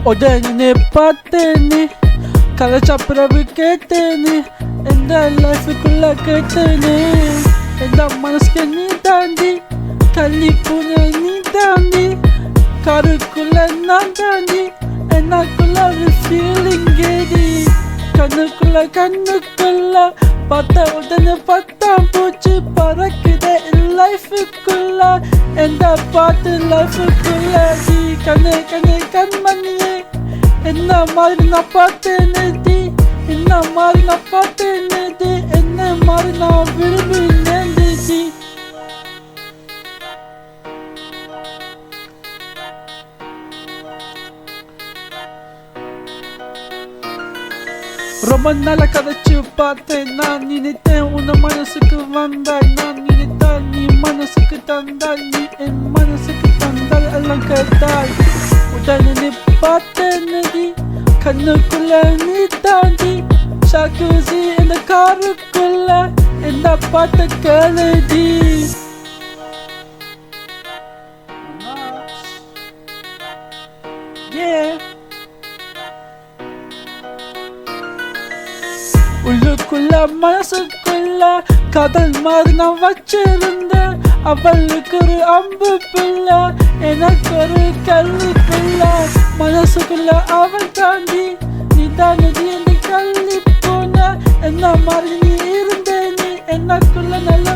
உடனே பார்த்தேனே கலச்சப்புறவு கேட்டேனே எந்த லைஃபுக்குள்ள கேட்டேனே எந்த மனசுக்கு நீ தாண்டி கள்ளிப்புற நீ தாண்டி கருக்குள்ள நான் தாண்டி எனக்குள்ள ஒரு ஃபீலிங் கேடி கண்ணுக்குள்ள பார்த்த உடனே பத்தாம் பூச்சி பறக்குதே லைஃபுக்குள்ள எந்த பாட்டு லைஃபுக்குள்ள டி கண்மணியே என்ன மாதிரி நான் பார்த்தேனே டி என்ன மாதிரி நான் பார்த்தேனே டி என்ன மாதிரி நான் விரும்பினேன் டி ரொம்ப நாளா கதைச்சு பார்த்தேன் நான் நினைத்தேன் உன்னை மனசுக்கு வந்தாய் நான் நினைத்தால் நீ மனசுக்கு தந்தாய் நீ என் மனசுக்கு தந்தால் எல்லாம் கேட்டாய் உடனே பார்த்தேன் நதி கண்ணுக்குள்ள நீ தாண்டி ஷாக்குசி இந்த காருக்குள்ள இந்த பாட்டை கேளுடி உள்ளுக்குள்ள மனசுக்குள்ள காதல் மாதிரி நான் வச்சிருந்தேன் அவளுக்கு ஒரு அம்பு பிள்ளை எனக்கு ஒரு கல்லி பிள்ளை மனசுக்குள்ள அவள் தாண்டி நீ தாண்டி என்னை கல்லி போன என்ன மாதிரி நீ இருந்தே நீ எனக்குள்ள நல்ல